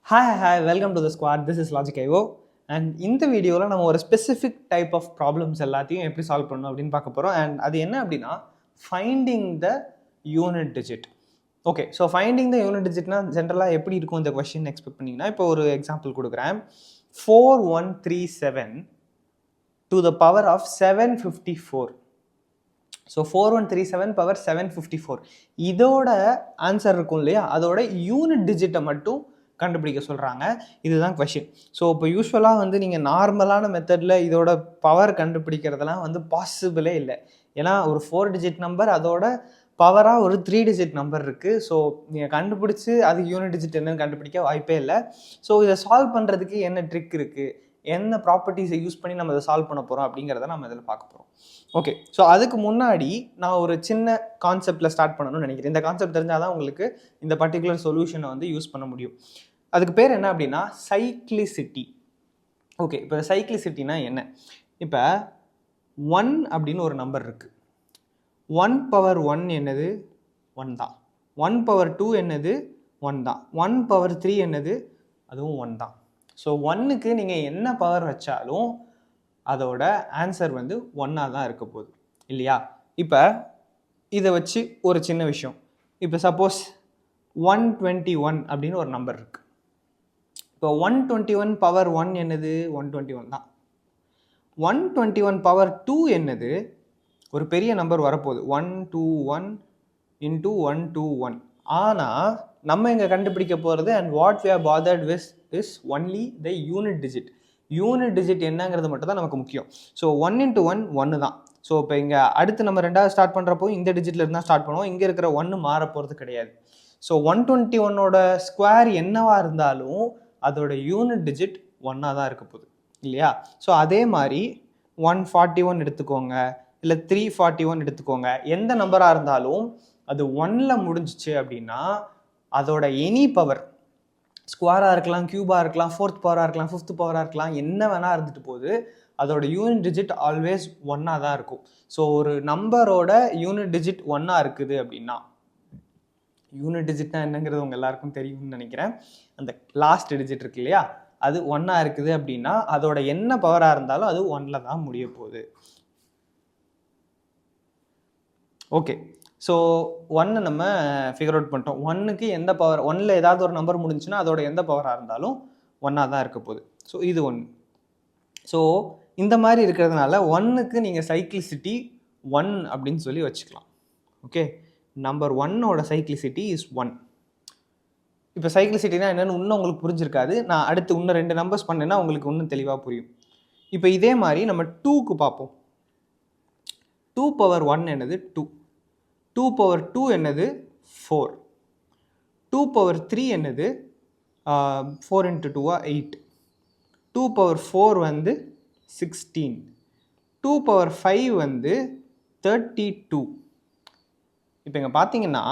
Hi, welcome to the squad. This is Logic IO. And இந்த வீடியோவில் நம்ம ஒரு ஸ்பெசிஃபிக் டைப் ஆஃப் ப்ராப்ளம்ஸ் எல்லாத்தையும் எப்படி சால்வ் பண்ணணும் அப்படின்னு பார்க்க போகிறோம். அண்ட் அது என்ன அப்படின்னா finding the unit digit. Okay, so finding the unit டிஜிட்னா ஜென்ரலாக எப்படி இருக்கும் இந்த கொஸ்டின் எக்ஸ்பெக்ட் பண்ணிங்கன்னா, இப்போ ஒரு எக்ஸாம்பிள் கொடுக்குறேன். 4137 to the power of 754. So 4137 power 754 இதோட ஆன்சர் இருக்கும் இல்லையா, அதோட யூனிட் டிஜிட்டை மட்டும் கண்டுபிடிக்க சொல்கிறாங்க. இதுதான் கொஷின். ஸோ இப்போ யூஸ்வலாக நீங்கள் நார்மலான மெத்தடில் இதோட பவர் கண்டுபிடிக்கிறதுலாம் பாசிபிளே இல்லை. ஏன்னா ஒரு 4 டிஜிட் நம்பர், அதோட பவராக ஒரு 3 டிஜிட் நம்பர் இருக்குது. ஸோ நீங்கள் கண்டுபிடிச்சி அது யூனிட் டிஜிட் என்னன்னு கண்டுபிடிக்க வாய்ப்பே இல்லை. ஸோ இதை சால்வ் பண்ணுறதுக்கு என்ன ட்ரிக் இருக்குது, என்ன ப்ராப்பர்ட்டிஸை யூஸ் பண்ணி நம்ம இதை சால்வ் பண்ண போகிறோம் அப்படிங்கிறத நம்ம இதில் பார்க்க போகிறோம். ஓகே, ஸோ அதுக்கு முன்னாடி நான் ஒரு சின்ன கான்செப்டில் ஸ்டார்ட் பண்ணணும்னு நினைக்கிறேன். இந்த கான்செப்ட் தெரிஞ்சால் தான் உங்களுக்கு இந்த பர்டிகுலர் சொல்யூஷனை யூஸ் பண்ண முடியும். அதுக்கு பேர் என்ன அப்படின்னா சைக்ளிசிட்டி. ஓகே, இப்போ சைக்ளிசிட்டினா என்ன? இப்போ 1 அப்படின்னு ஒரு நம்பர் இருக்குது. 1 பவர் 1 என்னது? 1 தான். 1 பவர் 2 என்னது? 1 தான். 1 பவர் 3 என்னது? அதுவும் 1 தான். ஸோ 1க்கு நீங்கள் என்ன பவர் வச்சாலும் அதோட ஆன்சர் 1ஆக தான் இருக்க போகுது இல்லையா? இப்போ இதை வச்சு ஒரு சின்ன விஷயம். இப்போ சப்போஸ் 121 அப்படின்னு ஒரு நம்பர் இருக்குது. இப்போ 121 பவர் 1 என்னது? 121 தான். 121 பவர் 2 என்னது? ஒரு பெரிய நம்பர் வரப்போகுது, 121 இன்ட்டு 121. ஆனால் நம்ம இங்கே கண்டுபிடிக்க போகிறது and what we are bothered with is only the unit digit. Unit digit என்னங்கிறது மட்டும் தான் நமக்கு முக்கியம். ஸோ 1 இன்ட்டு 1 1 தான். ஸோ இப்போ இங்கே அடுத்து நம்ம ரெண்டாவது ஸ்டார்ட் பண்ணுறப்போ இந்த டிஜிட்டில் இருந்தால் ஸ்டார்ட் பண்ணுவோம். இங்கே இருக்கிற 1 மாற போகிறது கிடையாது. ஸோ 121ஓட ஸ்கொயர் என்னவாக இருந்தாலும் அதோட யூனிட் டிஜிட் 1ஆக தான் இருக்க போகுது இல்லையா? ஸோ அதே மாதிரி 141 எடுத்துக்கோங்க, இல்லை 341 எடுத்துக்கோங்க. எந்த நம்பராக இருந்தாலும் அது 1ல் முடிஞ்சிச்சு அப்படின்னா அதோட எனி பவர், ஸ்கொயராக இருக்கலாம், கியூபாக இருக்கலாம், 4th பவராக இருக்கலாம், 5th பவராக இருக்கலாம், என்ன வேணால் இருந்துட்டு போகுது, அதோட யூனிட் டிஜிட் ஆல்வேஸ் 1ஆக தான் இருக்கும். ஸோ ஒரு நம்பரோட யூனிட் டிஜிட் 1ஆக இருக்குது அப்படின்னா, யூனிட் டிஜிட்னா என்னங்கிறது உங்கள் எல்லாருக்கும் தெரியும்னு நினைக்கிறேன். அந்த லாஸ்ட் டிஜிட் இருக்கு இல்லையா, அது 1ஆக இருக்குது அப்படின்னா அதோட என்ன பவராக இருந்தாலும் அது 1ல் தான் முடிய போகுது. ஓகே, ஸோ 1 நம்ம ஃபிகர் அவுட் பண்ணிட்டோம். 1க்கு எந்த பவர், 1ல் ஏதாவது ஒரு நம்பர் முடிஞ்சுன்னா அதோட எந்த பவராக இருந்தாலும் 1ஆக தான் இருக்க போகுது. ஸோ இது 1. ஸோ இந்த மாதிரி இருக்கிறதுனால 1க்கு நீங்கள் சைக்ளிசிட்டி 1 அப்படின்னு சொல்லி வச்சுக்கலாம். ஓகே, நம்பர் 1ஓட சைக்ளிசிட்டி இஸ் 1. இப்போ சைக்ளிசிட்டினா என்னென்னு இன்னும் உங்களுக்கு புரிஞ்சிருக்காது. நான் அடுத்து இன்னும் 2 நம்பர்ஸ் பண்ணேன்னா உங்களுக்கு இன்னும் தெளிவாக புரியும். இப்போ இதே மாதிரி நம்ம 2க்கு பார்ப்போம். 2 பவர் 1 என்னது? 2. 2 பவர் 2 என்னது? 4. 2 பவர் 3 என்னது? 4 இன்ட்டு 2 8. 2 பவர் 4 16. 2 பவர் 5 32. இப்போ இங்கே பார்த்தீங்கன்னா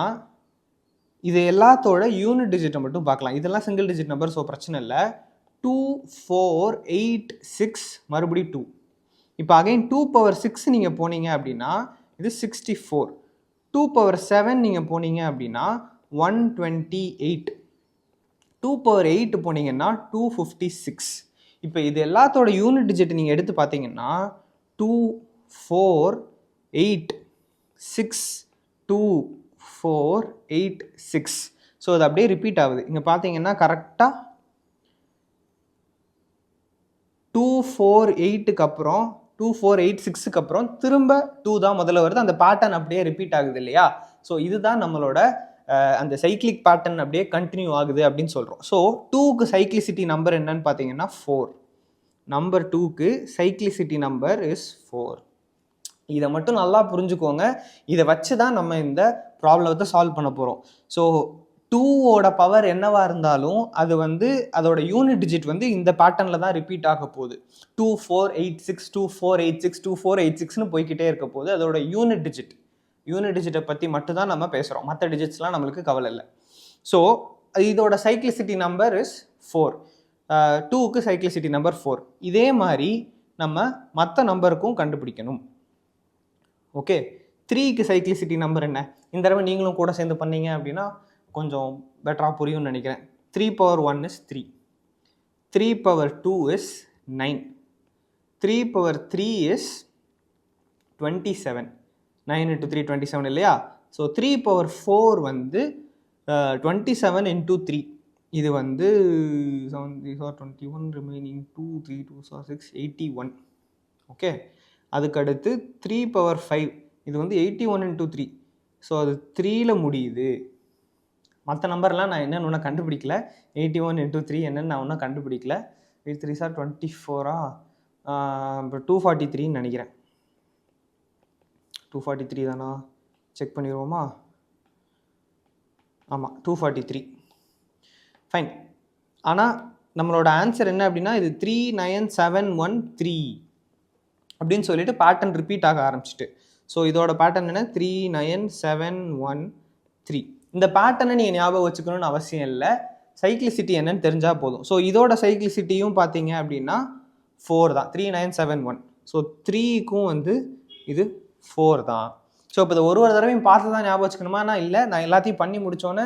இது எல்லாத்தோட யூனிட் டிஜிட்டை மட்டும் பார்க்கலாம். இதெல்லாம் சிங்கிள் டிஜிட் நம்பர், ஸோ பிரச்சனை இல்லை. 2 4 8 6 மறுபடியும் 2. இப்போ அகைன் 2 பவர் 6 நீங்கள் போனீங்க அப்படின்னா இது 64. 2 பவர் 7 நீங்கள் போனீங்க அப்படின்னா 128. 2 பவர் 8 போனீங்கன்னா 256. இப்போ இது எல்லாத்தோட யூனிட் டிஜிட் நீங்கள் எடுத்து பார்த்தீங்கன்னா 2 4 8 6 2 4 8 6. ஸோ அது அப்படியே ரிப்பீட் ஆகுது. இங்கே பார்த்தீங்கன்னா கரெக்டாக 2 4 8க்கு அப்புறம் 2 4 8 6க்கு அப்புறம் திரும்ப 2 தான் முதல்ல வருது. அந்த பேட்டர்ன் அப்படியே ரிப்பீட் ஆகுது இல்லையா? ஸோ இதுதான் நம்மளோட அந்த சைக்ளிக் பேட்டர்ன் அப்படியே கண்டினியூ ஆகுது அப்படின்னு சொல்கிறோம். ஸோ 2க்கு சைக்ளிசிட்டி நம்பர் என்னன்னு பார்த்தீங்கன்னா 4. நம்பர் 2க்கு சைக்ளிசிட்டி நம்பர் இஸ் 4. இதை மட்டும் நல்லா புரிஞ்சுக்கோங்க. இதை வச்சு தான் நம்ம இந்த ப்ராப்ளத்தை சால்வ் பண்ண போகிறோம். ஸோ 2ஓட பவர் என்னவாக இருந்தாலும் அது அதோட யூனிட் டிஜிட் இந்த பேட்டர்னில் தான் ரிப்பீட் ஆக போகுது. 2 4 8 6 2 4 8 6 2 4 8 6ன்னு போய்கிட்டே இருக்க போகுது. அதோட யூனிட் டிஜிட்டை பற்றி மட்டும் தான் நம்ம பேசுகிறோம். மற்ற டிஜிட்ஸ்லாம் நம்மளுக்கு கவலை இல்லை. ஸோ இதோட சைக்ளிசிட்டி நம்பர் இஸ் 4. 2க்கு சைக்ளிசிட்டி நம்பர் 4. இதே மாதிரி நம்ம மற்ற நம்பருக்கும் கண்டுபிடிக்கணும். ஓகே, 3க்கு சைக்ளிசிட்டி நம்பர் என்ன? இந்த தடவை நீங்களும் கூட சேர்ந்து பண்ணீங்க அப்படின்னா கொஞ்சம் பெட்டராக புரியும்னு நினைக்கிறேன். 3 power 1 is 3. 3 power 2 is 9. 3 power 3 is 27. 9 into 3 27 இல்லையா? ஸோ 3 power 4 வந்து 27 into 3. இது வந்து 7 3 are 21 remaining 2 3 2 are 6 81. ஓகே, அதுக்கடுத்து 3 power 5 இது வந்து 81 into 3. ஸோ அது 3ல முடியுது. மற்ற நம்பர்லாம் நான் என்னென்னு ஒன்றும் கண்டுபிடிக்கல. 81 into 3 என்னென்னு நான் ஒன்றும் கண்டுபிடிக்கல. 3 சார் 24 இப்போ 243 நினைக்கிறேன். 243 தானா? செக் பண்ணிடுவோமா? ஆமாம், 243. ஃபைன். ஆனால் நம்மளோட ஆன்சர் என்ன அப்படின்னா இது 39713 அப்படின்னு சொல்லிட்டு பேட்டர்ன் ரிப்பீட் ஆக ஆரம்பிச்சிட்டு. ஸோ இதோட பேட்டர்ன் என்ன? 39713. இந்த பேட்டர்னை நீங்கள் ஞாபகம் வச்சுக்கணும்னு அவசியம் இல்லை. சைக்ளிசிட்டி என்னன்னு தெரிஞ்சால் போதும். ஸோ இதோட சைக்ளிசிட்டியும் பார்த்தீங்க அப்படின்னா 4 தான், 3971. ஸோ 3க்கும் வந்து இது 4 தான். ஸோ இப்போ இது ஒரு தடவையும் பார்த்து தான் ஞாபகம் வச்சுக்கணுமா? நான் இல்லை, நான் எல்லாத்தையும் பண்ணி முடித்தோன்னே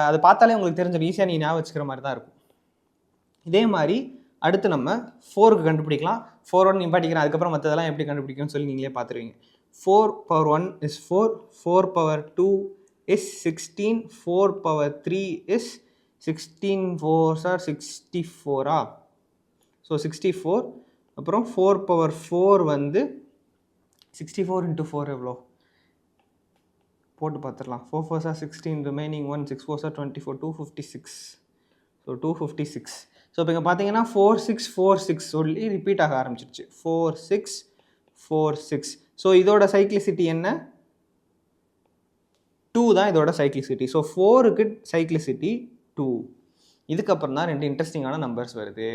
அதை பார்த்தாலே உங்களுக்கு தெரிஞ்சிடும். ஈஸியாக நீங்கள் ஞாபகம் வச்சுக்கிற மாதிரி தான் இருக்கும். இதே மாதிரி அடுத்து நம்ம 4க்கு கண்டுபிடிக்கலாம். 4 நீ படிக்கிறேன், அதுக்கப்புறம் மற்றதெல்லாம் எப்படி கண்டுபிடிக்கும்னு சொல்லி நீங்களே பார்த்துருவீங்க. 4 power 1 is 4. 4 power 2 is 16. 4 power 3 is 16 4s are 64. So 64. அப்புறம் 4 power 4 வந்து 64 into 4 எவ்வளோ போட்டு பார்த்துடலாம். 4 4s are 16 remaining 1 6 4s are 24 256. So 256. So இப்போ இங்கே பார்த்தீங்கன்னா 4646 சொல்லி ரிப்பீட் ஆக ஆரம்பிச்சிருச்சு. 4646. ஸோ இதோட சைக்ளிசிட்டி என்ன? 2 தான் இதோட சைக்ளிசிட்டி. ஸோ 4க்கு சைக்ளிசிட்டி 2. இதுக்கப்புறம் தான் 2 இன்ட்ரெஸ்டிங்கான நம்பர்ஸ் வருது.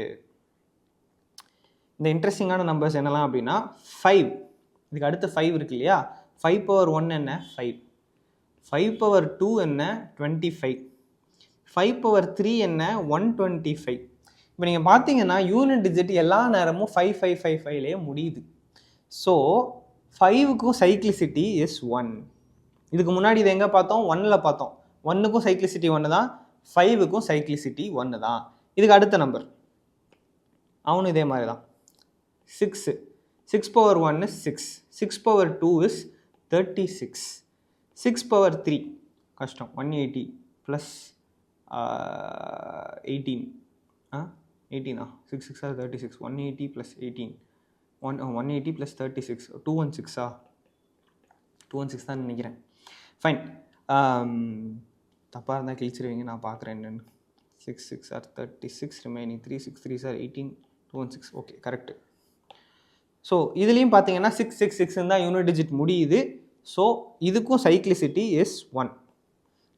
இந்த இன்ட்ரெஸ்டிங்கான நம்பர்ஸ் என்னலாம் அப்படின்னா 5. இதுக்கு அடுத்து 5 இருக்கு இல்லையா? 5 power 1 என்ன? 5. 5 power 2 என்ன? 25. 5 power 3 என்ன? 125. இப்போ நீங்கள் பார்த்தீங்கன்னா யூனிட் டிஜிட் எல்லா நேரமும் 5 5 5 5லேயே முடியுது. ஸோ 5க்கும் சைக்ளிசிட்டி இஸ் 1. இதுக்கு முன்னாடி இதை எங்கே பார்த்தோம்? 1ல் பார்த்தோம். 1க்கும் சைக்ளிசிட்டி 1 தான், 5க்கும் சைக்ளிசிட்டி 1 தான். இதுக்கு அடுத்த நம்பர் அவனும் இதே மாதிரி தான். 6. 6 power 1 is 6. 6 power 2 is 36. 6 power 3 கஷ்டம். 180 plus 18. 18 6 6 are 36. 180 plus 18. 180 plus 36. 216. 216 தான் நினைக்கிறேன். ஃபைன். தப்பாக இருந்தால் கிழிச்சிருவீங்க, நான் பார்க்குறேன் என்னென்னு. 6 6 are 36 remaining 3 6 3s are 18 216. Okay, correct. So இதுலேயும் பார்த்தீங்கன்னா 6 6 6 தான் யூனிட் டிஜிட் முடியுது. ஸோ இதுக்கும் சைக்ளிசிட்டி இஸ் 1.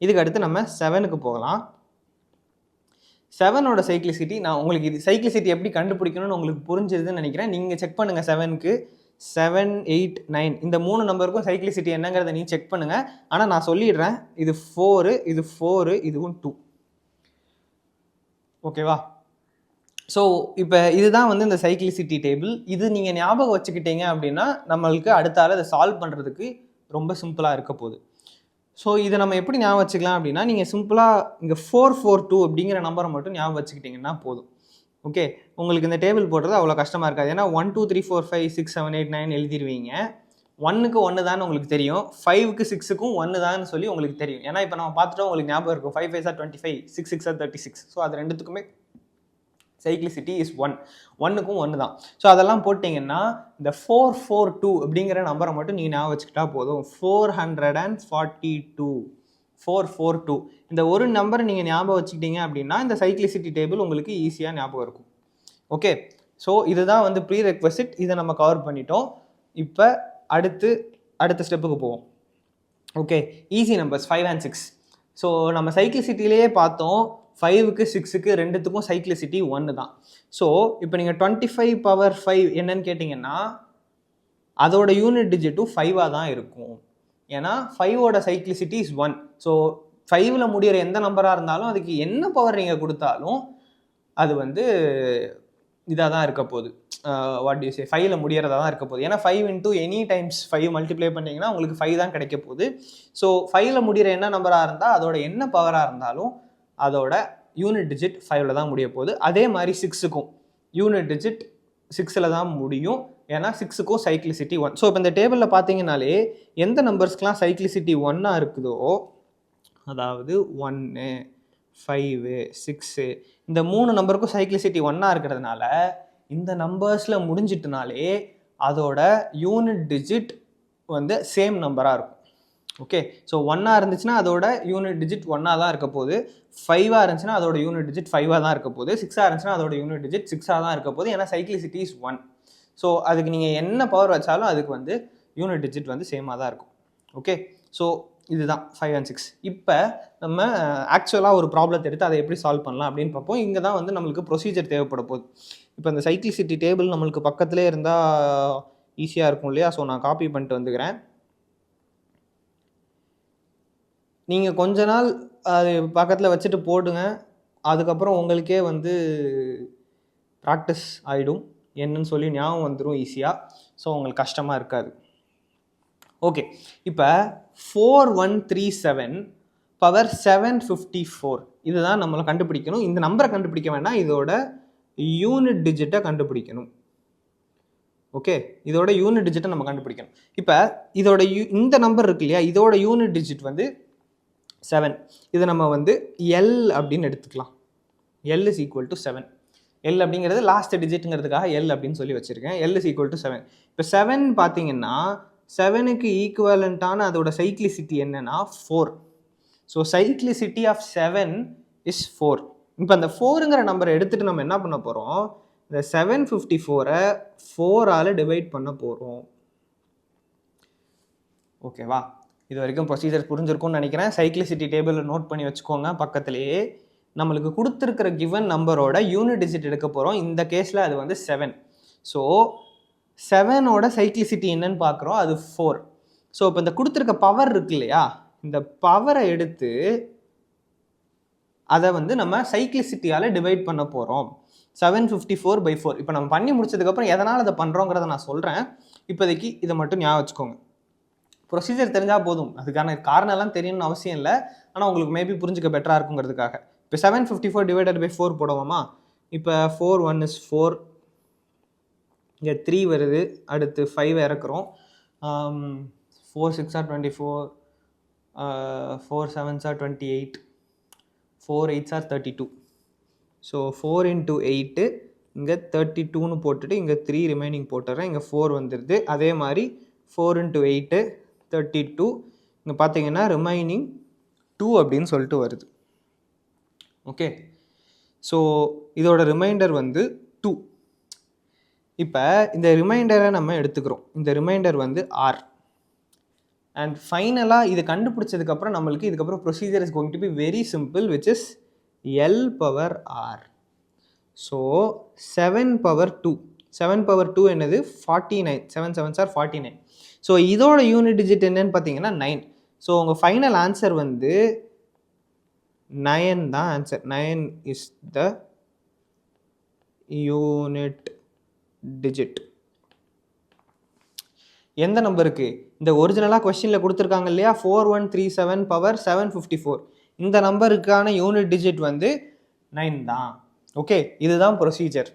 இதுக்கு அடுத்து நம்ம 7க்கு போகலாம். 7ஓட சைக்ளிசிட்டி நான் உங்களுக்கு இது சைக்ளிசிட்டி எப்படி கண்டுபிடிக்கணும்னு உங்களுக்கு புரிஞ்சிருதுன்னு நினைக்கிறேன். நீங்கள் செக் பண்ணுங்கள். 7க்கு 7 8 9 இந்த 3 நம்பருக்கும் சைக்ளிசிட்டி என்னங்கிறத நீ செக் பண்ணுங்கள். ஆனால் நான் சொல்லிடுறேன், இது 4, இது 4, இதுவும் 2. ஓகேவா? ஸோ இப்போ இதுதான் வந்து இந்த சைக்ளிசிட்டி டேபிள். இது நீங்கள் ஞாபகம் வச்சுக்கிட்டீங்க அப்படின்னா நம்மளுக்கு அடுத்தால அதை சால்வ் பண்ணுறதுக்கு ரொம்ப சிம்பிளாக இருக்க போகுது. ஸோ இதை நம்ம எப்படி ஞாபகம் வச்சுக்கலாம் அப்படின்னா, நீங்கள் சிம்பிளாக இங்கே 442 அப்படிங்கிற நம்பரை மட்டும் ஞாபகம் வச்சுக்கிட்டிங்கன்னா போதும். ஓகே, உங்களுக்கு இந்த டேபிள் போடுறது அவ்வளோ கஷ்டமாக இருக்காது. ஏன்னா 1 2 3 4 5 6 7 8 9 எழுதிடுவீங்க. 1க்கு 1 தான் உங்களுக்கு தெரியும், 5க்கு 6க்கும் 1 தான் சொல்லி உங்களுக்கு தெரியும். ஏன்னா இப்போ நம்ம பார்த்துட்டோம், உங்களுக்கு ஞாபகம் இருக்கும் 5 5 are 25 6 6 are 36. ஸோ அது ரெண்டுத்துக்குமே சைக்ளிசிட்டி இஸ் 1. 1க்கும் 1 தான். ஸோ அதெல்லாம் போட்டிங்கன்னா இந்த 442 அப்படிங்கிற நம்பரை மட்டும் நீங்கள் ஞாபகம் வச்சுக்கிட்டா போதும். 442 442 இந்த ஒரு நம்பரை நீங்கள் ஞாபகம் வச்சுக்கிட்டீங்க அப்படின்னா இந்த சைக்ளிசிட்டி டேபிள் உங்களுக்கு ஈஸியாக ஞாபகம் இருக்கும். ஓகே, ஸோ இதுதான் வந்து ப்ரீ ரெக்வசிட். இதை நம்ம கவர் பண்ணிட்டோம். இப்போ அடுத்த ஸ்டெப்புக்கு போவோம். Okay, easy numbers 5 and 6. So நம்ம சைக்ளிசிட்டிலேயே பார்த்தோம் 5க்கு 6க்கு ரெண்டுத்துக்கும் சைக்ளிசிட்டி 1 தான். ஸோ இப்போ நீங்கள் 25 power 5 என்னன்னு கேட்டிங்கன்னா அதோட யூனிட் டிஜிட்டும் 5ஆக தான் இருக்கும். ஏன்னா 5ஓட சைக்ளிசிட்டி இஸ் 1. ஸோ 5ல் முடிகிற எந்த நம்பராக இருந்தாலும் அதுக்கு என்ன பவர் நீங்கள் கொடுத்தாலும் அது வந்து இதாக தான் இருக்க போகுது. வாட் யூ சே, 5ல் முடியறதா தான் இருக்க போகுது. ஏன்னா 5 into எனி டைம்ஸ் 5 மல்டிப்ளை பண்ணிங்கன்னா உங்களுக்கு 5 தான் கிடைக்க போகுது. ஸோ 5ல் முடிகிற என்ன நம்பராக இருந்தால் அதோட என்ன பவராக இருந்தாலும் அதோட யூனிட் டிஜிட் 5ல் தான் முடிய போகுது. அதே மாதிரி 6க்கும் யூனிட் டிஜிட் 6ல் தான் முடியும். ஏன்னா 6க்கும் சைக்ளிசிட்டி 1. ஸோ இப்போ இந்த டேபிளில் பார்த்தீங்கன்னாலே எந்த நம்பர்ஸ்க்கெலாம் சைக்ளிசிட்டி 1 இருக்குதோ, அதாவது 1, 5, 6 இந்த 3 நம்பருக்கும் சைக்ளிசிட்டி 1 இருக்கிறதுனால இந்த நம்பர்ஸில் முடிஞ்சிட்டுனாலே அதோட யூனிட் டிஜிட் வந்து சேம் நம்பராக இருக்கும். ஓகே, ஸோ 1 இருந்துச்சுன்னா அதோட யூனிட் டிஜிட் 1 தான் இருக்க போகுது. 5 இருந்துச்சுன்னா அதோட யூனிட் டிஜிட் 5 தான் இருக்க போகுது. 6 இருந்துச்சுன்னா அதோட யூனிட் டிஜிட் 6 தான் இருக்க போகுது. ஏன்னா சைக்ளிசிட்டி இஸ் 1. ஸோ அதுக்கு நீங்கள் என்ன பவர் வச்சாலும் அதுக்கு வந்து யூனிட் டிஜிட் வந்து சேமாக தான் இருக்கும். ஓகே, ஸோ இதுதான் 5 and 6. இப்போ நம்ம ஆக்சுவலாக ஒரு ப்ராப்ளத்தை எடுத்து அதை எப்படி சால்வ் பண்ணலாம் அப்படின்னு பார்ப்போம். இங்கே தான் வந்து நம்மளுக்கு ப்ரொசீஜர் தேவைப்பட போகுது. இப்போ இந்த சைக்ளிசிட்டி டேபிள் நம்மளுக்கு பக்கத்துலேயே இருந்தால் ஈஸியாக இருக்கும் இல்லையா? ஸோ நான் காப்பி பண்ணிட்டு வந்துக்கிறேன். நீங்கள் கொஞ்ச நாள் அது பக்கத்தில் வச்சுட்டு போடுங்க. அதுக்கப்புறம் உங்களுக்கே வந்து ப்ராக்டிஸ் ஆகிடும், என்னன்னு சொல்லி ஞாபகம் வந்துடும் ஈஸியாக. ஸோ உங்களுக்கு கஷ்டமாக இருக்காது. ஓகே, இப்போ 4137 பவர் 754 இதுதான் நம்மளை கண்டுபிடிக்கணும். இந்த நம்பரை கண்டுபிடிக்க வேண்டாம், இதோட யூனிட் டிஜிட்டை கண்டுபிடிக்கணும். ஓகே, இதோட யூனிட் டிஜிட்டை நம்ம கண்டுபிடிக்கணும். இப்போ இதோட இந்த நம்பர் இருக்கு இல்லையா, இதோட யூனிட் டிஜிட் வந்து 7. இதை நம்ம வந்து எல் அப்படின்னு எடுத்துக்கலாம். L is equal to 7. L அப்படிங்கிறது லாஸ்ட் டிஜிட்டுங்கிறதுக்காக எல் அப்படின்னு சொல்லி வச்சுருக்கேன். L is equal to 7. இப்போ 7 பார்த்தீங்கன்னா 7க்கு ஈக்குவலண்ட்டான அதோட சைக்ளிசிட்டி என்னன்னா 4. So cyclicity of 7 is 4. இப்போ அந்த 4ங்கிற நம்பரை எடுத்துகிட்டு நம்ம என்ன பண்ண போகிறோம், இந்த 754 4ஆல் டிவைட் பண்ண போகிறோம். ஓகேவா? இது வரைக்கும் ப்ரொசீஜர் புரிஞ்சிருக்கும்னு நினைக்கிறேன். சைக்ளிசிட்டி டேபிளில் நோட் பண்ணி வச்சுக்கோங்க. பக்கத்துலேயே நம்மளுக்கு கொடுத்துருக்கிற கிவன் நம்பரோட யூனிட் டிஜிட் எடுக்க போகிறோம். இந்த கேஸில் அது வந்து 7. ஸோ 7ஓட சைக்ளிசிட்டி என்னன்னு பார்க்குறோம், அது 4. ஸோ இப்போ இந்த கொடுத்துருக்க பவர் இருக்கு இல்லையா, இந்த பவரை எடுத்து அதை வந்து நம்ம சைக்ளிசிட்டியால் டிவைட் பண்ண போகிறோம். 754/4. இப்போ நம்ம பண்ணி முடிச்சதுக்கப்புறம் எதனால் அதை பண்ணுறோங்கிறத நான் சொல்கிறேன். இப்போதைக்கு இதை மட்டும் ஞாபகம் வச்சுக்கோங்க. ப்ரொசீஜர் தெரிஞ்சால் போதும், அதுக்கான காரணம் எல்லாம் தெரியணும்னு அவசியம் இல்லை. ஆனால் உங்களுக்கு மேபி புரிஞ்சுக்க பெட்டராக இருக்குங்கிறதுக்காக. இப்போ 754 டிவைடட் பை 4 போடுவோமா? இப்போ 4 1 is 4, இங்கே 3 வருது, அடுத்து 5 இறக்குறோம். 4 6 are 24, 4 7s are 28, 4 8s are 32. So 4 into 8 இங்கே 32ன்னு போட்டுட்டு இங்கே 3 ரிமைனிங் போட்டுறேன். இங்கே 4 வந்துடுது. அதே மாதிரி 4 into 8 32. இங்கே பார்த்தீங்கன்னா ரிமைனிங் 2 அப்படின்னு சொல்லிட்டு வருது. ஓகே, ஸோ இதோட ரிமைண்டர் வந்து 2. இப்போ இந்த ரிமைண்டரை நம்ம எடுத்துக்கிறோம். இந்த ரிமைண்டர் வந்து R. அண்ட் ஃபைனலாக இது கண்டுபிடிச்சதுக்கப்புறம் நம்மளுக்கு இதுக்கப்புறம் procedure is going to be very simple, which is L power R. So 7 power 2. 7 power 2 என்னது? 49. 7 7s are 49. ஸோ இதோட யூனிட் டிஜிட் என்னன்னு பார்த்தீங்கன்னா 9. ஸோ உங்கள் ஃபைனல் ஆன்சர் வந்து 9 தான் answer. 9 is the unit digit. எந்த நம்பருக்கு? இந்த ஒரிஜினலாக கொஸ்டினில் கொடுத்துருக்காங்க இல்லையா, 4137 பவர் 754, இந்த நம்பருக்கான யூனிட் டிஜிட் வந்து 9 தான். ஓகே, இதுதான் ப்ரொசீஜர்.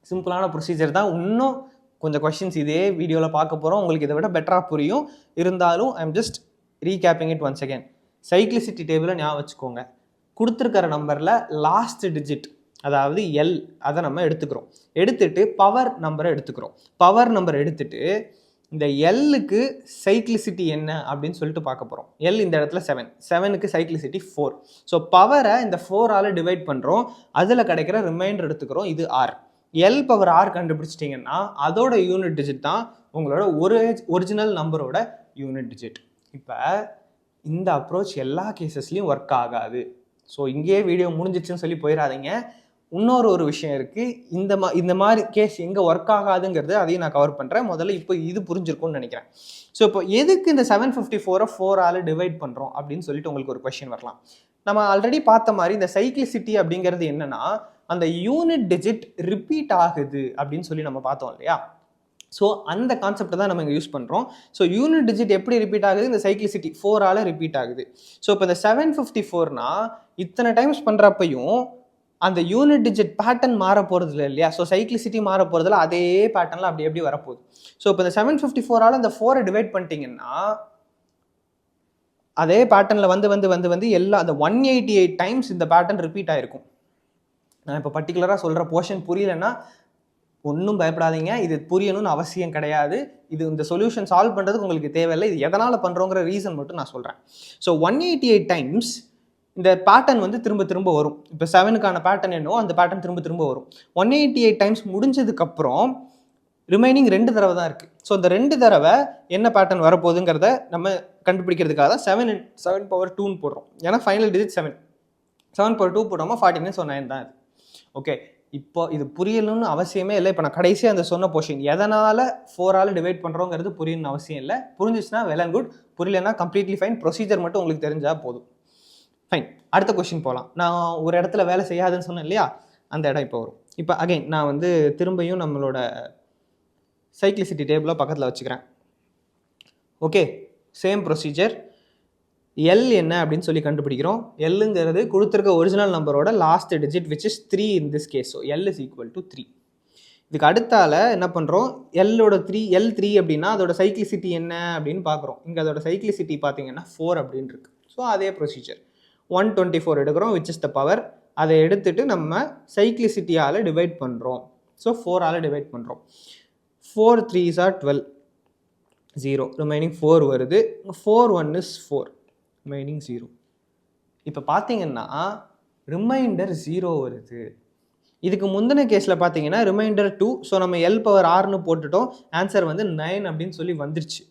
சிம்பிளான ப்ரொசீஜர் தான். இன்னும் கொஞ்சம் கொஸ்டின்ஸ் இதே வீடியோவில் பார்க்க போகிறோம். உங்களுக்கு இதை விட பெட்டராக புரியும். இருந்தாலும் I am just recapping it once again. Cyclicity டேபிளை ஞாபகம் வச்சுக்கோங்க. கொடுத்துருக்கிற நம்பரில் லாஸ்ட் டிஜிட் அதாவது எல் அதை நம்ம எடுத்துக்கிறோம். எடுத்துட்டு பவர் நம்பரை எடுத்துக்கிறோம். பவர் நம்பர் எடுத்துட்டு இந்த எல்லுக்கு சைக்ளிசிட்டி என்ன அப்படின்னு சொல்லிட்டு பார்க்க போகிறோம். எல் இந்த இடத்துல 7, 7க்கு சைக்ளிசிட்டி 4. ஸோ பவரை இந்த 4ஆல் டிவைட் பண்ணுறோம். அதில் கிடைக்கிற ரிமைண்டர் எடுத்துக்கிறோம். இது ஆர். எல் பவர் ஆர் கண்டுபிடிச்சிட்டிங்கன்னா அதோட யூனிட் டிஜிட் தான் உங்களோட ஒரிஜினல் நம்பரோட யூனிட் டிஜிட். இப்போ இந்த அப்ரோச் எல்லா கேசஸ்லையும் ஒர்க் ஆகாது. ஸோ இங்கேயே வீடியோ முடிஞ்சிச்சுன்னு சொல்லி போயிடாதீங்க. இன்னொரு விஷயம் இருக்குது. இந்த மாதிரி கேஸ் எங்கே ஒர்க் ஆகாதுங்கிறது அதையும் நான் கவர் பண்ணுறேன். முதல்ல இப்போ இது புரிஞ்சிருக்கும்னு நினைக்கிறேன். ஸோ இப்போ எதுக்கு இந்த 754 4ஆல் டிவைட் பண்ணுறோம் அப்படின்னு சொல்லிட்டு உங்களுக்கு ஒரு கொஸ்டின் வரலாம். நம்ம ஆல்ரெடி பார்த்த மாதிரி இந்த சைக்ளிசிட்டி அப்படிங்கிறது என்னன்னா, அந்த யூனிட் டிஜிட் ரிப்பீட் ஆகுது அப்படின்னு சொல்லி நம்ம பார்த்தோம் இல்லையா. ஸோ அந்த கான்செப்டை தான் நம்ம இங்கே யூஸ் பண்ணுறோம். ஸோ யூனிட் டிஜிட் எப்படி ரிப்பீட் ஆகுது? இந்த சைக்ளிசிட்டி 4ஆல் ரிப்பீட் ஆகுது. ஸோ இப்போ இந்த 754னா இத்தனை டைம்ஸ் பண்ணுறப்பையும் அந்த யூனிட் டிஜிட் பேட்டர்ன் மாற போகிறது இல்லையா? ஸோ சைக்ளிசிட்டி மாற போகிறதுல அதே பேட்டர்னில் அப்படி எப்படி வரப்போகுது. ஸோ இப்போ இந்த 754ஆல் இந்த 4 டிவைட் பண்ணிட்டீங்கன்னா அதே பேட்டர்னில் வந்து எல்லா அந்த 188 டைம்ஸ் இந்த பேட்டர்ன் ரிப்பீட் ஆகிருக்கும். நான் இப்போ பர்டிகுலராக சொல்கிற போர்ஷன் புரியலைன்னா ஒன்றும் பயப்படாதீங்க, இது புரியணும்னு அவசியம் கிடையாது. இது இந்த சொல்யூஷன் சால்வ் பண்ணுறதுக்கு உங்களுக்கு தேவையில்லை. இது எதனால் பண்ணுறோங்கிற ரீசன் மட்டும் நான் சொல்கிறேன். ஸோ 188 டைம்ஸ் இந்த பேட்டர்ன் வந்து திரும்ப திரும்ப வரும். இப்போ 7க்கான பேட்டர்ன் என்னவோ அந்த பேட்டர்ன் திரும்ப திரும்ப வரும். 188 டைம்ஸ் முடிஞ்சதுக்கப்புறம் ரிமைனிங் 2 தடவை தான் இருக்குது. ஸோ இந்த 2 தடவை என்ன பேட்டர்ன் வரப்போகுதுங்கிறத நம்ம கண்டுபிடிக்கிறதுக்காக தான் 7 பவர் 2ன்னு போடுறோம். ஏன்னா ஃபைனல் டிஜிட் 7 பவர் 2 போட்டோமா 49 ஸோ 9 தான் இது. ஓகே, இப்போ இது புரியணும்னு அவசியமே இல்லை. இப்போ நான் கடைசியாக அந்த சொன்ன போர்ஷன் எதனால் 4ஆல் டிவைட் பண்ணுறோங்கிறது புரியணும்னு அவசியம் இல்லை. புரிஞ்சிச்சுன்னா வெல் அண்ட் குட், புரியலன்னா கம்ப்ளீட்லி ஃபைன். ப்ரொசீஜர் மட்டும் உங்களுக்கு தெரிஞ்சால் போதும். ஃபைன், அடுத்த கொஸ்டின் போகலாம். நான் ஒரு இடத்துல வேலை செய்யாதுன்னு சொன்னேன் இல்லையா, அந்த இடம் இப்போ வரும். இப்போ அகைன் நான் வந்து திரும்பியும் நம்மளோட சைக்ளிசிட்டி டேபிளை பக்கத்தில் வச்சுக்கிறேன். Okay, same procedure. எல் என்ன அப்படின்னு சொல்லி கண்டுபிடிக்கிறோம். எல்லுங்கிறது கொடுத்துருக்க ஒரிஜினல் நம்பரோட last digit which is 3 in this case. So L is equal to 3. இதுக்கு அடுத்தால என்ன பண்ணுறோம், எல்லோட 3 அப்படின்னா அதோட சைக்ளிசிட்டி என்ன அப்படின்னு பார்க்குறோம். இங்கே அதோட சைக்ளிசிட்டி பார்த்தீங்கன்னா 4 அப்படின்னு இருக்கு. ஸோ அதே ப்ரொசீஜர் 124 எடுக்கிறோம் விச் இஸ் த பவர். அதை எடுத்துட்டு நம்ம சைக்ளிசிட்டியால் டிவைட் பண்ணுறோம். ஸோ 4ஆல் டிவைட் பண்ணுறோம். 4 3s are 12, 0 ரிமைனிங் 4 வருது. 4 1 is 4, ரிமைனிங் 0. இப்போ பார்த்தீங்கன்னா ரிமைண்டர் 0 வருது. இதுக்கு முந்தின கேஸில் பார்த்தீங்கன்னா ரிமைண்டர் 2. ஸோ நம்ம L பவர் Rன்னு போட்டுட்டோம், ஆன்சர் வந்து 9 அப்படின்னு சொல்லி வந்துருச்சு.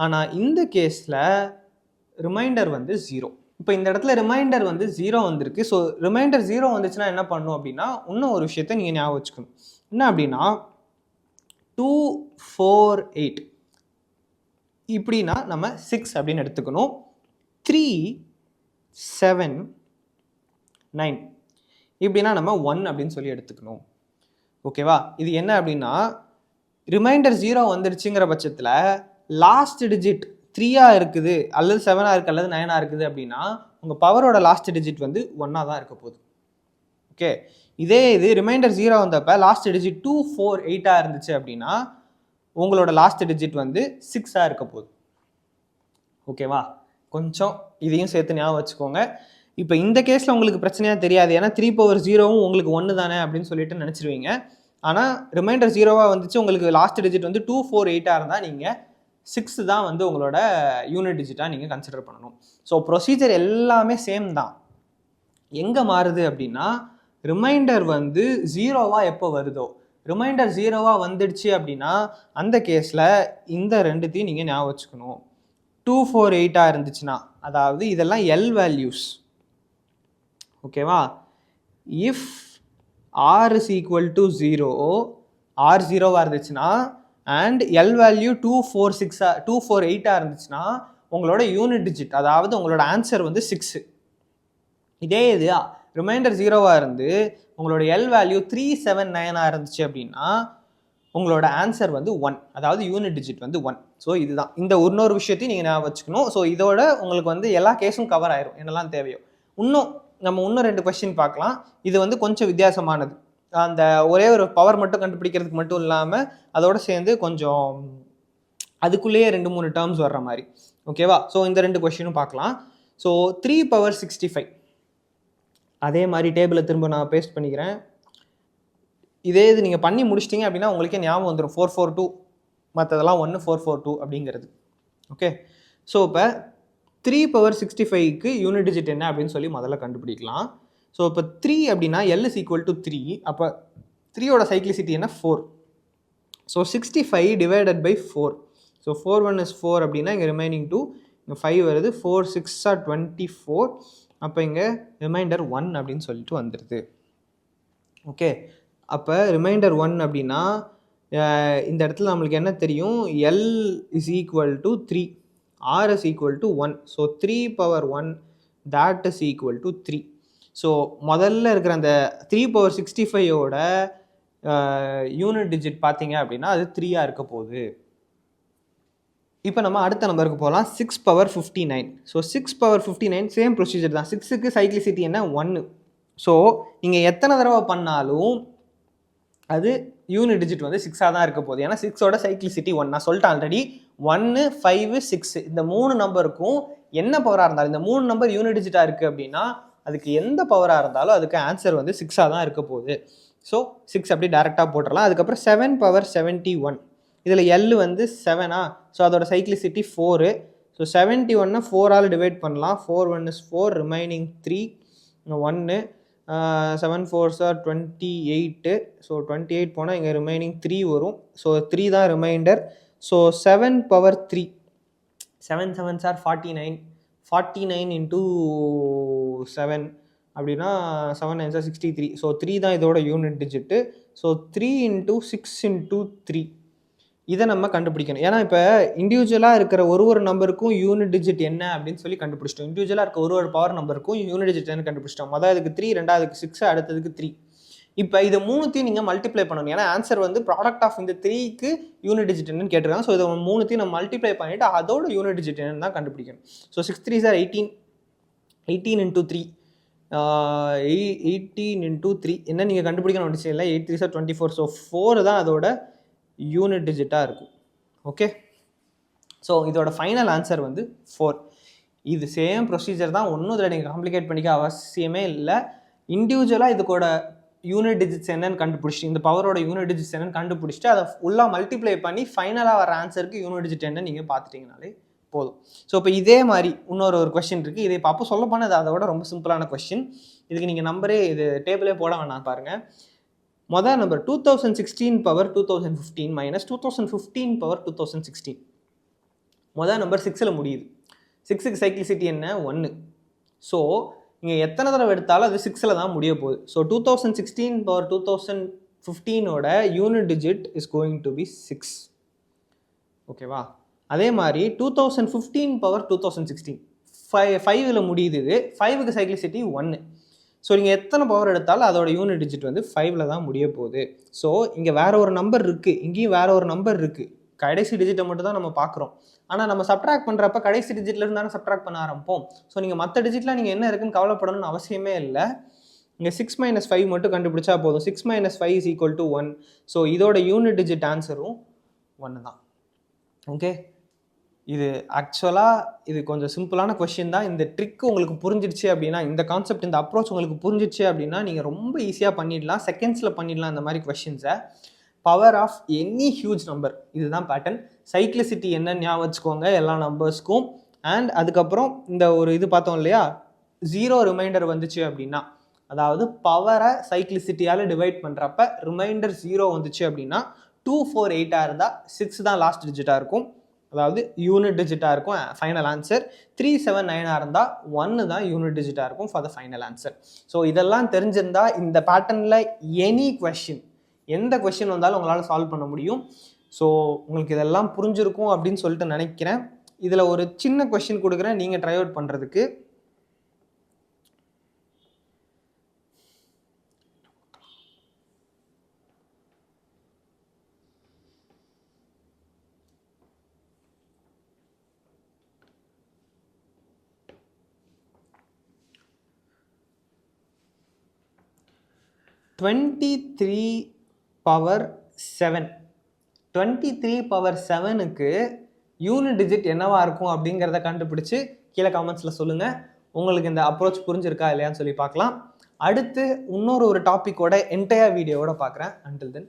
ஆனால் இந்த கேஸில் ரிமைண்டர் வந்து 0. இப்போ இந்த இடத்துல ரிமைண்டர் வந்து 0 வந்திருக்கு. ஸோ ரிமைண்டர் 0 வந்துச்சுன்னா என்ன பண்ணும் அப்படின்னா, இன்னும் ஒரு விஷயத்த நீங்கள் ஞாபகம் வச்சுக்கணும். என்ன அப்படின்னா 2 4 8 இப்படின்னா நம்ம 6 அப்படின்னு எடுத்துக்கணும். 3 7 9 இப்படின்னா நம்ம 1 அப்படின்னு சொல்லி எடுத்துக்கணும். ஓகேவா? இது என்ன அப்படின்னா ரிமைண்டர் 0 வந்துருச்சுங்கிற பட்சத்தில் லாஸ்ட் டிஜிட் 3ஆக இருக்குது அல்லது 7ஆக இருக்குது அல்லது 9ஆக இருக்குது அப்படின்னா உங்கள் பவரோட லாஸ்ட் டிஜிட் வந்து 1ஆக தான் இருக்க போகுது. ஓகே, இதே இது ரிமைண்டர் 0 வந்தப்போ லாஸ்ட் டிஜிட் 2 4 8ஆக இருந்துச்சு அப்படின்னா உங்களோட லாஸ்ட் டிஜிட் வந்து 6ஆக இருக்க போகுது. ஓகேவா? கொஞ்சம் இதையும் சேர்த்து ஞாபகம் வச்சுக்கோங்க. இப்போ இந்த கேஸில் உங்களுக்கு பிரச்சனையாக தெரியாது, ஏன்னா 3 பவர் 0வும் உங்களுக்கு 1 தானே அப்படின்னு சொல்லிட்டு நினச்சிருவீங்க. ஆனால் ரிமைண்டர் 0வாக வந்துச்சு, உங்களுக்கு லாஸ்ட் டிஜிட் வந்து 2 4 8ஆக இருந்தால் நீங்கள் 6 தான் வந்து உங்களோட யூனிட் டிஜிட்டாக நீங்கள் கன்சிடர் பண்ணணும். ஸோ ப்ரொசீஜர் எல்லாமே சேம் தான். எங்கே மாறுது அப்படின்னா ரிமைண்டர் வந்து 0வா எப்போ வருதோ, ரிமைண்டர் 0வா வந்துடுச்சு அப்படின்னா அந்த கேஸில் இந்த ரெண்டுத்தையும் நீங்கள் ஞாபகம் வச்சுக்கணும். 2 4 8ஆக இருந்துச்சுன்னா, அதாவது இதெல்லாம் எல் வேல்யூஸ். ஓகேவா? If R is equal to 0, R 0வாக இருந்துச்சுன்னா அண்ட் எல் வேல்யூ 2 4 8ஆக இருந்துச்சுன்னா உங்களோட யூனிட் டிஜிட், அதாவது உங்களோட ஆன்சர் வந்து 6. இதே இது ரிமைண்டர் 0வாக இருந்து உங்களோட எல் வேல்யூ 3 7 9ஆக இருந்துச்சு அப்படின்னா உங்களோட ஆன்சர் வந்து 1, அதாவது யூனிட் டிஜிட் வந்து 1. ஸோ இதுதான் இந்த இன்னொரு விஷயத்தையும் நீங்கள் ஞாபகம் வச்சுக்கணும். ஸோ இதோட உங்களுக்கு வந்து எல்லா கேஸும் கவர் ஆயிரும், என்னெல்லாம் தேவையோ. நம்ம இன்னும் 2 கொஸ்டின் பார்க்கலாம். இது வந்து கொஞ்சம் வித்தியாசமானது. அந்த ஒரே ஒரு பவர் மட்டும் கண்டுபிடிக்கிறதுக்கு மட்டும் இல்லாமல் அதோடு சேர்ந்து கொஞ்சம் அதுக்குள்ளேயே 2-3 டேர்ம்ஸ் வர்ற மாதிரி. ஓகேவா? ஸோ இந்த 2 கொஸ்டினும் பார்க்கலாம். ஸோ 3 பவர் 65 அதே மாதிரி டேபிளை திரும்ப நான் பேஸ்ட் பண்ணிக்கிறேன். இதே இது நீங்கள் பண்ணி முடிச்சிட்டிங்க அப்படின்னா உங்களுக்கே ஞாபகம் வந்துடும் 442, மற்றதெல்லாம் 1 442 அப்படிங்கிறது. ஓகே, ஸோ இப்போ 3 பவர் 65க்கு யூனிட் டிஜிட் என்ன அப்படின்னு சொல்லி முதல்ல கண்டுபிடிக்கலாம். ஸோ இப்போ 3 அப்படின்னா L is equal to 3. அப்போ 3யோட சைக்ளிசிட்டி என்ன 4. So 65 divided by 4. So 4 1 is 4 அப்படின்னா இங்கே ரிமைனிங் 2, இங்கே 5 வருது. 4 6 are 24. அப்போ இங்கே ரிமைண்டர் 1 அப்படின்னு சொல்லிட்டு வந்துடுது. ஓகே, அப்போ ரிமைண்டர் 1 அப்படின்னா இந்த இடத்துல நம்மளுக்கு என்ன தெரியும், L is equal to 3, R is equal to 1. So 3 power 1 that is equal to 3. So முதல்ல இருக்கிற அந்த 3 பவர் 65யோட யூனிட் டிஜிட் பார்த்தீங்க அப்படின்னா அது 3ஆக இருக்க போகுது. இப்போ நம்ம அடுத்த நம்பருக்கு போகலாம். 6 power 59. So 6 power 59 same procedure தான். 6க்கு சைக்ளிசிட்டி என்ன 1. ஸோ நீங்கள் எத்தனை தடவை பண்ணாலும் அது யூனிட் டிஜிட் வந்து 6ஆக தான் இருக்க போகுது. ஏன்னா 6ஓட சைக்ளிசிட்டி 1. நான் சொல்லிட்டேன் ஆல்ரெடி. 1, 5, 6 இந்த 3 நம்பருக்கும் என்ன பவராக இருந்தாலும், இந்த 3 நம்பர் யூனிட் டிஜிட்டாக இருக்குது அப்படின்னா அதுக்கு எந்த பவராக இருந்தாலும் அதுக்கு ஆன்சர் வந்து 6ஆக தான் இருக்க போகுது. ஸோ 6 அப்படி டேரெக்டாக போட்டுடலாம். அதுக்கப்புறம் 7 பவர் 71. இதில் எல் வந்து 7ஆ, ஸோ அதோட சைக்ளிசிட்டி 4. ஸோ 71 4ஆல் டிவைட் பண்ணலாம். 4 1 is 4, remaining 3, 1, 7 4s are 28. So 28 போனால் இங்கே ரிமைனிங் 3 வரும். ஸோ 3 தான் reminder. So 7 power 3, 7 7s are 49. 49 into 7 அப்படின்னா 7 9s are 63. ஸோ 3 தான் இதோட unit digit. So 3 into 6 into 3 இதை நம்ம கண்டுபிடிக்கணும். ஏன்னா இப்போ இண்டிவிஜுவலாக இருக்கிற ஒரு நம்பருக்கும் யூனிட் டிஜிட் என்ன அப்படின்னு சொல்லி கண்டுபிடிச்சிட்டோம். இண்டிவிஜுவலாக இருக்க ஒரு பவர் நம்பருக்கும் யூனிட் டிஜிட் என்ன கண்டுபிடிச்சிட்டோம். முதலுக்கு 3, ரெண்டாவதுக்கு 6, அடுத்ததுக்கு 3. இப்போ இதை மூணுத்தையும் நீங்கள் மல்டிப்ளை பண்ணணும். ஏன்னா ஆன்சர் வந்து ப்ராடக்ட் ஆஃப் இந்த 3க்கு யூனிட் டிஜிட் என்னன்னு கேட்டிருக்காங்க. ஸோ இதை மூணுத்தையும் நம்ம மல்டிப்ளை பண்ணிவிட்டு அதோட யூனிட் டிஜிட் என்னன்னு தான் கண்டுபிடிக்கணும். So 6 3s are 18. 18 into 3, 18 into 3 என்ன நீங்கள் கண்டுபிடிக்கணும் அவசியம் இல்லை. 8 3s are 24. ஸோ 4 தான் அதோட யூனிட் டிஜிட்டாக இருக்கும். ஓகே, ஸோ இதோட ஃபைனல் ஆன்சர் வந்து 4. இது சேம் ப்ரொசீஜர் தான். ஒன்றும் இதில் நீங்கள் காம்ப்ளிகேட் பண்ணிக்க அவசியமே இல்லை. இண்டிவிஜுவலாக இதுக்கோட யூனிட் டிஜிட்ஸ் என்னன்னு கண்டுபிடிச்சிட்டு, இந்த பவரோட யூனிட் டிஜிட்ஸ் என்னன்னு கண்டுபிடிச்சிட்டு அதை ஃபுல்லாக மல்டிப்ளை பண்ணி ஃபைனலாக வர ஆன்சருக்கு யூனிட் டிஜிட் என்னன்னு நீங்கள் பார்த்துட்டிங்கனாலே போதும். ஸோ இப்போ இதே மாதிரி இன்னொரு கொஸ்டின் இருக்குது. இதை இப்போ அப்போ சொல்ல போனால் அதை விட ரொம்ப சிம்பிளான கொஸ்டின். இதுக்கு நீங்கள் நம்பரே இது டேபிளே போட வேணாம் பாருங்கள். முதல் நம்பர் 2016 பவர் 2015 மைனஸ் 2015 பவர் 2016. முதல் நம்பர் 6ல் முடியுது. 6க்கு சைக்ளிசிட்டி என்ன 1. ஸோ நீங்கள் எத்தனை தடவை எடுத்தாலும் அது 6ல் தான் முடிய போகுது. ஸோ 2016 பவர் 2015ஓட unit digit is going to be 6. ஓகேவா? அதே மாதிரி 2015 பவர் 2016 5ல் முடியுது. இது 5க்கு சைக்ளிசிட்டி 1. ஸோ நீங்கள் எத்தனை பவர் எடுத்தாலும் அதோட யூனிட் டிஜிட் வந்து 5ல் தான் முடிய போகுது. ஸோ இங்கே வேற ஒரு நம்பர் இருக்குது, இங்கேயும் வேற ஒரு நம்பர் இருக்குது. கடைசி டிஜிட்டை மட்டும் தான் நம்ம பார்க்குறோம். ஆனால் நம்ம சப்ட்ராக்ட் பண்ணுறப்ப கடைசி டிஜிட்லேருந்து தானே சப்ட்ராக்ட் பண்ண ஆரம்பிப்போம். ஸோ நீங்கள் மற்ற டிஜிட்டில் நீங்கள் என்ன இருக்குன்னு கவலைப்படணும்னு அவசியமே இல்லை. இங்கே 6 - 5 மட்டும் கண்டுபிடிச்சா போதும். 6 - 5 is equal to 1. ஸோ இதோட யூனிட் டிஜிட் ஆன்சரும் 1 தான். ஓகே, இது ஆக்சுவலாக இது கொஞ்சம் சிம்பிளான கொஸ்டின் தான். இந்த ட்ரிக் உங்களுக்கு புரிஞ்சிடுச்சு அப்படின்னா, இந்த கான்செப்ட், இந்த அப்ரோச் உங்களுக்கு புரிஞ்சிடுச்சு அப்படின்னா நீங்கள் ரொம்ப ஈஸியாக பண்ணிடலாம். செகண்ட்ஸில் பண்ணிடலாம் இந்த மாதிரி கொஸ்டின்ஸை. Power of any huge number, இதுதான் பேட்டர்ன். சைக்ளிசிட்டி என்னன்னு ஞாபகம் வச்சுக்கோங்க எல்லா நம்பர்ஸ்க்கும். அண்ட் அதுக்கப்புறம் இந்த ஒரு இது பார்த்தோம் இல்லையா, 0 ரிமைண்டர் வந்துச்சு அப்படின்னா, அதாவது பவரை சைக்ளிசிட்டியால் டிவைட் பண்ணுறப்ப ரிமைண்டர் 0 வந்துச்சு அப்படின்னா 2 4 8 இருந்தால் 6 தான் லாஸ்ட் டிஜிட்டாக இருக்கும், அதாவது யூனிட் டிஜிட்டாக இருக்கும் ஃபைனல் ஆன்சர். 3 7 9 இருந்தால் 1 தான் யூனிட் டிஜிட்டாக இருக்கும் for the final answer. So இதெல்லாம் தெரிஞ்சிருந்தால் இந்த பேட்டர்னில் எனி கொஸ்டின், எந்த கொஸ்டின் வந்தாலும் உங்களால் சால்வ் பண்ண முடியும். ஸோ உங்களுக்கு இதெல்லாம் புரிஞ்சிருக்கும் அப்படின்னு சொல்லிட்டு நினைக்கிறேன். இதில் ஒரு சின்ன கொஸ்டின் கொடுக்குறேன் நீங்கள் ட்ரை அவுட் பண்ணுறதுக்கு. (23 power 7). 23 பவர் 7க்கு யூனிட் டிஜிட் என்னவா இருக்கும் அப்படிங்கிறத கண்டுபிடிச்சு கீழே கமெண்ட்ஸில் சொல்லுங்கள். உங்களுக்கு இந்த அப்ரோச் புரிஞ்சிருக்கா இல்லையான்னு சொல்லி பார்க்கலாம். அடுத்து இன்னொரு டாப்பிக்கோட என்டையர் வீடியோவோட பார்க்குறேன். Until then